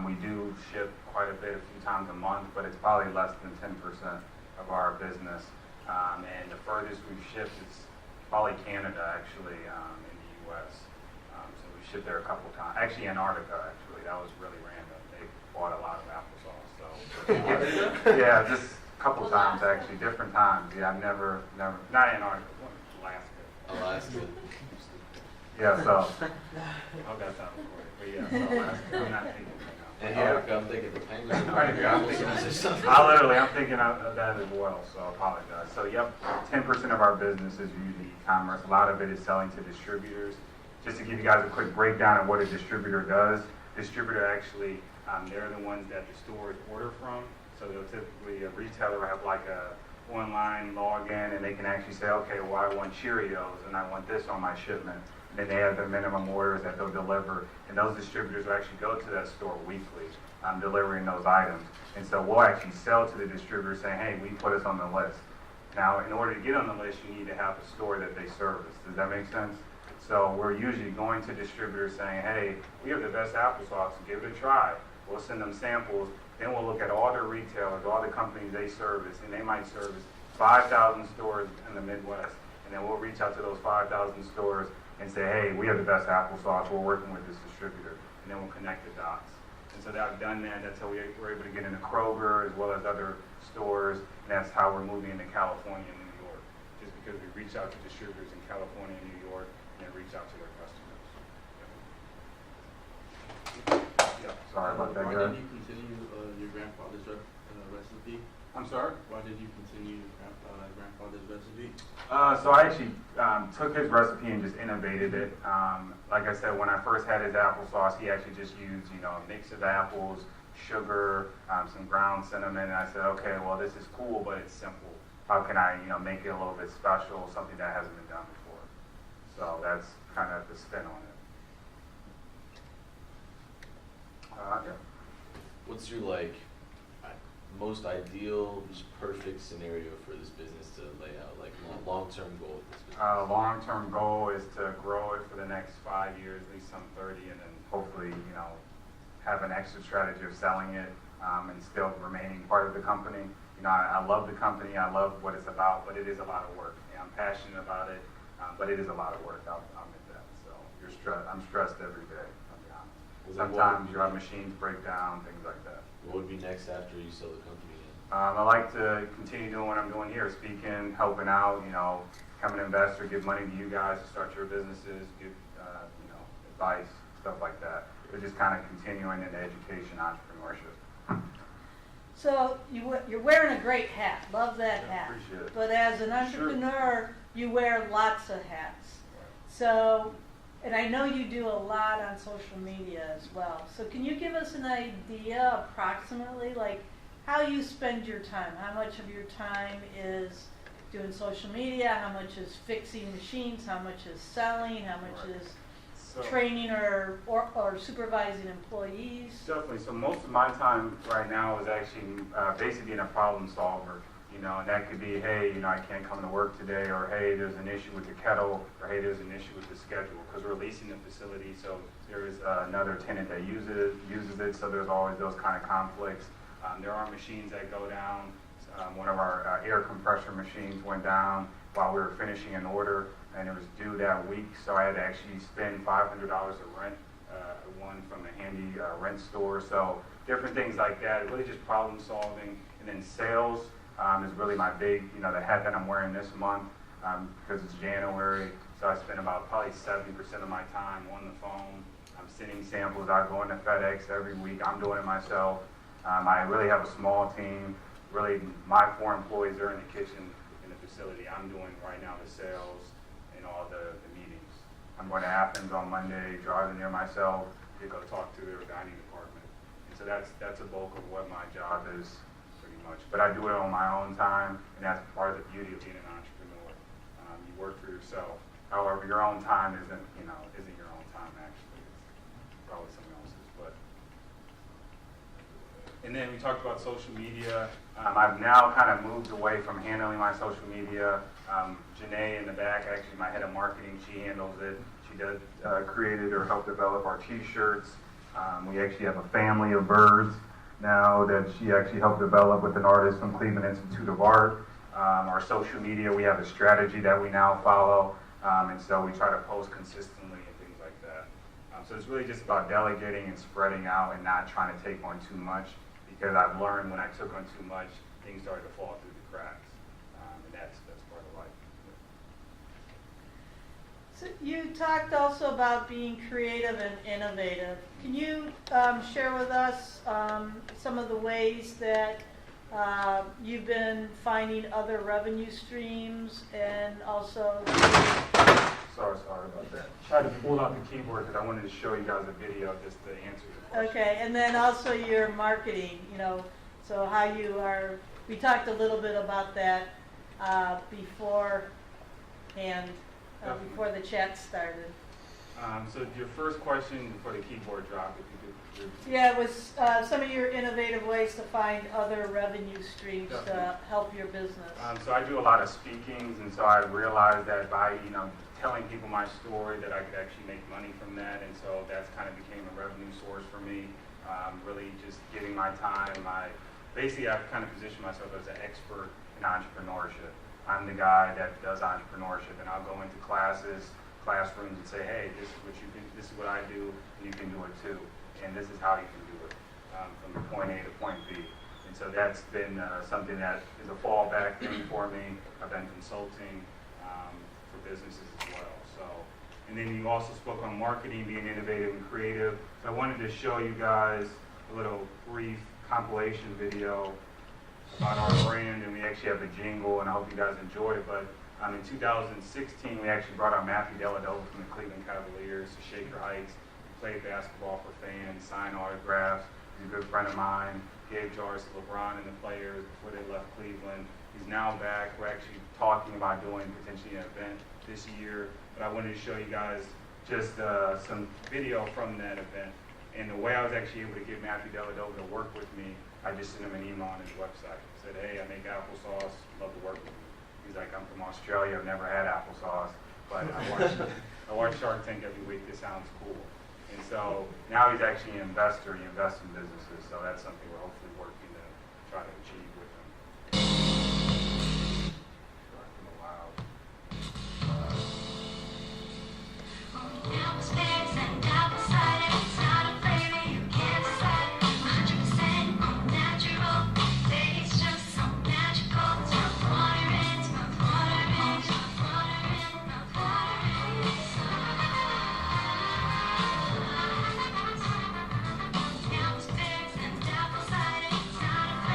We do ship quite a bit, a few times a month, but it's probably less than 10% of our business. And the furthest we've shipped is probably Canada, actually, in the U.S. So we shipped there a couple times. Actually, Antarctica, actually. That was really random. They bought a lot of applesauce. So yeah, just a couple times, actually, different times. Yeah, I've never, not Antarctica. Alaska. Alaska. Yeah, so. I'll get that for you. But yeah, so Alaska. I'm not thinking Antarctica, I'm thinking the penguins. I'm thinking of that as well, so I apologize. So, yep, 10% of our business is usually e-commerce. A lot of it is selling to distributors. Just to give you guys a quick breakdown of what a distributor does. Distributor actually, they're the ones that the stores order from. So they'll typically, a retailer will have like a online login, and they can actually say, okay, well, I want Cheerios, and I want this on my shipment. And then they have the minimum orders that they'll deliver, and those distributors will actually go to that store weekly, delivering those items. And so we'll actually sell to the distributor saying, hey, we put us on the list. Now, in order to get on the list, you need to have a store that they service. Does that make sense? So we're usually going to distributors saying, hey, we have the best applesauce, give it a try. We'll send them samples. Then we'll look at all their retailers, all the companies they service, and they might service 5,000 stores in the Midwest. And then we'll reach out to those 5,000 stores and say, hey, we have the best applesauce, we're working with this distributor. And then we'll connect the dots. And so that I've done that, that's how we're able to get into Kroger as well as other stores. And that's how we're moving into California and New York, just because we reach out to distributors in California and New York and then reach out to their customers. Yeah, sorry about that, Why guys. did you continue your grandfather's recipe? I'm sorry? Why did you continue your grandfather's recipe? So I actually took his recipe and just innovated it. Like I said, when I first had his applesauce, he actually just used, a mix of apples, sugar, some ground cinnamon, and I said, okay, well, this is cool, but it's simple. How can I, make it a little bit special, something that hasn't been done before? So that's kind of the spin on it. Yeah. What's your most ideal, just perfect scenario for this business to lay out? Like long-term goal with this business? Long-term goal is to grow it for the next 5 years, at least some 30, and then hopefully, have an exit strategy of selling it and still remaining part of the company. I love the company, I love what it's about, but it is a lot of work. I'm passionate about it, but it is a lot of work. I'll admit that. So I'm stressed every day. I'll be honest. Sometimes your machines break down, things like that. What would be next after you sell the company? I like to continue doing what I'm doing here, speaking, helping out, become an investor, give money to you guys to start your businesses, give, advice, stuff like that. But just kind of continuing in education, entrepreneurship. So you're wearing a great hat. Love that hat. Appreciate it. But as an entrepreneur, you wear lots of hats. So, and I know you do a lot on social media as well. So can you give us an idea approximately, like how you spend your time? How much of your time is doing social media? How much is fixing machines? How much is selling? How much is training or supervising employees? Definitely. So most of my time right now is actually basically being a problem solver. And that could be, hey, I can't come to work today, or hey, there's an issue with the kettle, or hey, there's an issue with the schedule, because we're leasing the facility, so there is another tenant that uses it, so there's always those kind of conflicts. There are machines that go down. One of our air compressor machines went down while we were finishing an order, and it was due that week, so I had to actually spend $500 to rent one from a handy rent store. So different things like that, really just problem solving. And then sales is really my big, the hat that I'm wearing this month because it's January. So I spend about probably 70% of my time on the phone. I'm sending samples out, going to FedEx every week. I'm doing it myself. I really have a small team. Really, my 4 employees are in the kitchen in the facility. I'm doing right now the sales and all the meetings. I'm going to Athens on Monday, driving there myself to go talk to their dining department. And so that's a bulk of what my job is pretty much. But I do it on my own time, and that's part of the beauty of being an entrepreneur. You work for yourself. However, your own time isn't your own time actually. It's probably someone else's. And then we talked about social media. I've now kind of moved away from handling my social media. Janae in the back, actually my head of marketing, she handles it. She does created or helped develop our t-shirts. We actually have a family of birds now that she actually helped develop with an artist from Cleveland Institute of Art. Our social media, we have a strategy that we now follow, and so we try to post consistently and things like that. So it's really just about delegating and spreading out and not trying to take on too much, because I've learned when I took on too much, things started to fall through the cracks, and that's part of life. So you talked also about being creative and innovative. Can you share with us some of the ways that you've been finding other revenue streams, and also... Sorry about that. Tried to pull out the keyboard because I wanted to show you guys a video just to answer the question. Okay, and then also your marketing, so how you are, we talked a little bit about that before the chat started. So your first question before the keyboard dropped, if you could... Yeah, it was some of your innovative ways to find other revenue streams to help your business. So I do a lot of speakings, and so I realized that by, telling people my story, that I could actually make money from that, and so that's kind of became a revenue source for me. Really just giving my time, basically I've kind of positioned myself as an expert in entrepreneurship. I'm the guy that does entrepreneurship, and I'll go into classrooms and say, hey, this is what I do, and you can do it too, and this is how you can do it from point A to point B. And so that's been something that is a fallback thing for me. I've done consulting for businesses as well. So, and then you also spoke on marketing, being innovative and creative. So I wanted to show you guys a little brief compilation video about our brand, and we actually have a jingle, and I hope you guys enjoy it. But in 2016, we actually brought out Matthew Dellavedova from the Cleveland Cavaliers to Shaker Heights. He played basketball for fans, signed autographs. He's a good friend of mine. Gave jars to LeBron and the players before they left Cleveland. He's now back. We're actually talking about doing potentially an event this year. But I wanted to show you guys just some video from that event. And the way I was actually able to get Matthew Dellavedova to work with me, I just sent him an email on his website. I said, hey, I make applesauce, love to work with you. He's like, I'm from Australia, I've never had applesauce, but I watch Shark Tank every week, this sounds cool. And so now he's actually an investor, he invests in businesses, so that's something we're hopefully working to try to achieve with him.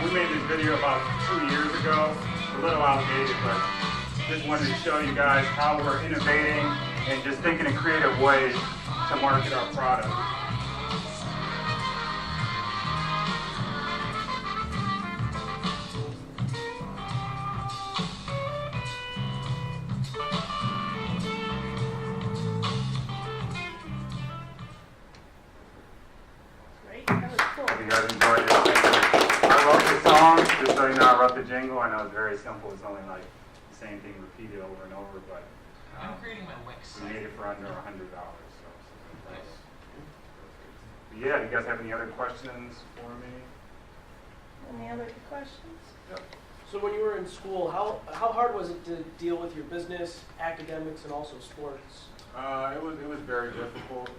We made this video about 2 years ago. It's a little outdated, but just wanted to show you guys how we're innovating and just thinking of creative ways to market our product. Great, that was cool. Hope you guys enjoyed it. I wrote the song, just so you know, I wrote the jingle. I know it's very simple. It's only like the same thing repeated over and over, but I'm creating my Wix. we made it for under $100. So nice. Yeah, do you guys have any other questions for me? Any other questions? Yep. So when you were in school, how hard was it to deal with your business, academics, and also sports? It was very difficult,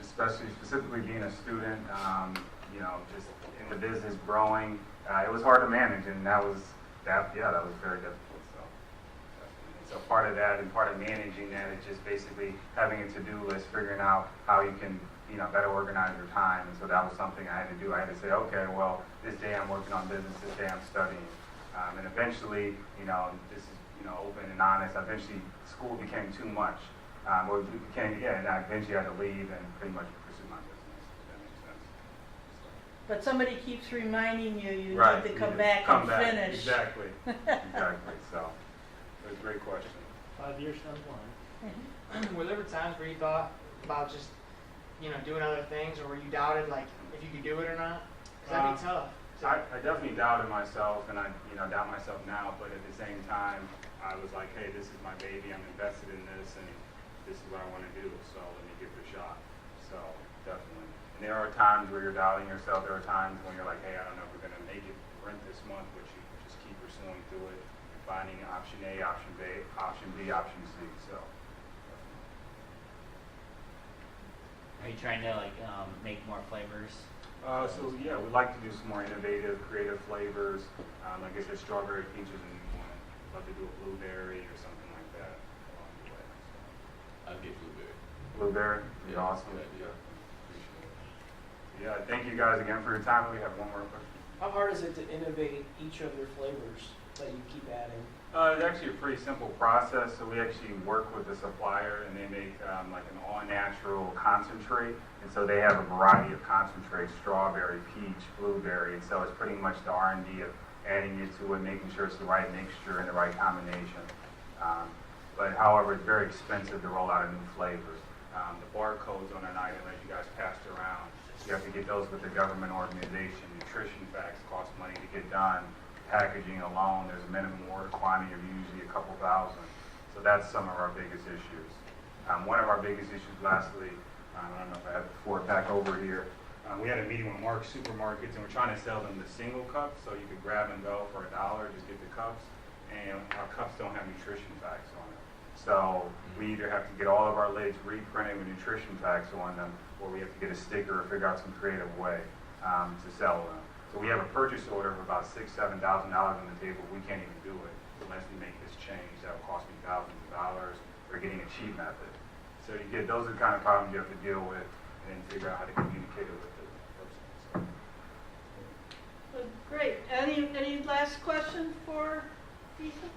specifically being a student. You know, just in the business growing, it was hard to manage, and that was very difficult. So part of that and part of managing that is just basically having a to-do list, figuring out how you can better organize your time. And so that was something I had to do. I had to say, okay, well, this day I'm working on business, this day I'm studying. And eventually, this is, open and honest, eventually school became too much. And I eventually had to leave and pretty much pursue my business, if that makes sense. But somebody keeps reminding you, you Right, need to you come need back come and back. finish. Exactly, exactly, so, it was a great question. 5 years down the line. Were there ever times where you thought about just, doing other things, or were you doubted, like, if you could do it or not? Because that'd be tough. I definitely doubted myself, and I doubt myself now, but at the same time, I was like, hey, this is my baby, I'm invested in this, and this is what I want to do, so let me give it a shot. So, definitely. And there are times where you're doubting yourself, there are times when you're like, hey, I don't know if we're going to make it rent this month, but you just keep pursuing through it, finding option A, option B, option C, so. Are you trying to make more flavors? So yeah, we'd like to do some more innovative, creative flavors. Like I said, strawberry peaches and one. Love to do a blueberry or something like that along the way. I'd get blueberry. Blueberry? Yeah, awesome. Yeah, thank you guys again for your time. We have one more question. How hard is it to innovate each of your flavors that you keep adding? It's actually a pretty simple process. So we actually work with the supplier, and they make like an all-natural concentrate. And so they have a variety of concentrates: strawberry, peach, blueberry. And so it's pretty much the R&D of adding it to it, making sure it's the right mixture and the right combination. But however, it's very expensive to roll out a new flavor. The barcodes on an item that you guys passed around, you have to get those with the government organization. Nutrition facts cost money to get done. Packaging alone, there's a minimum order quantity of usually a couple thousand. So that's some of our biggest issues. One of our biggest issues, lastly, I don't know if I have the 4-pack over here. We had a meeting with Marcs supermarkets, and we're trying to sell them the single cups, so you could grab and go for $1, just get the cups. And our cups don't have nutrition facts on them. So we either have to get all of our lids reprinted with nutrition facts on them, or we have to get a sticker or figure out some creative way to sell them. So we have a purchase order of about $6,000, $7,000 on the table. We can't even do it unless we make this change. That will cost me thousands of dollars. We're getting a cheap method. So you get, those are the kind of problems you have to deal with and then figure out how to communicate it with the person. Great. Any last question for Ethan?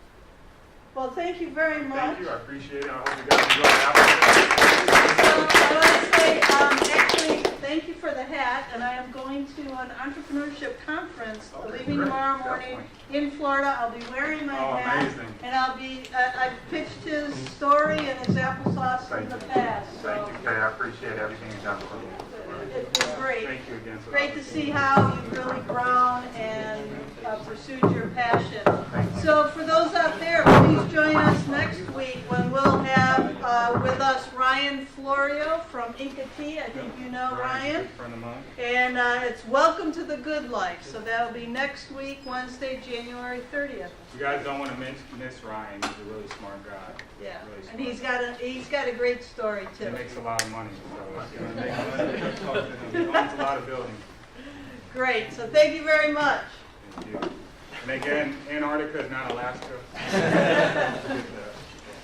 Well, thank you very much. Thank you. I appreciate it. I hope you guys enjoy the So I want to say, actually, thank you for the hat, and I am going to an entrepreneurship conference leaving tomorrow morning in Florida. I'll be wearing my hat, amazing. and I'll be. I've pitched his story and his applesauce in the past. So. Thank you, Kay. I appreciate everything you've done for me. It's been great. Thank you again. Great to see how you've really grown and pursued your passion. So for those out there, please join us next week when we'll have with us Ryan Florio from Inca Tea. I think you know Ryan. Friend of mine. And it's Welcome to the Good Life. So that'll be next week, Wednesday, January 30th. You guys don't want to miss Ryan. He's a really smart guy. Yeah, really smart. and he's got a great story too. He makes a lot of money. So he owns a lot of buildings. Great. So thank you very much. Thank you. And again, Antarctica is not Alaska.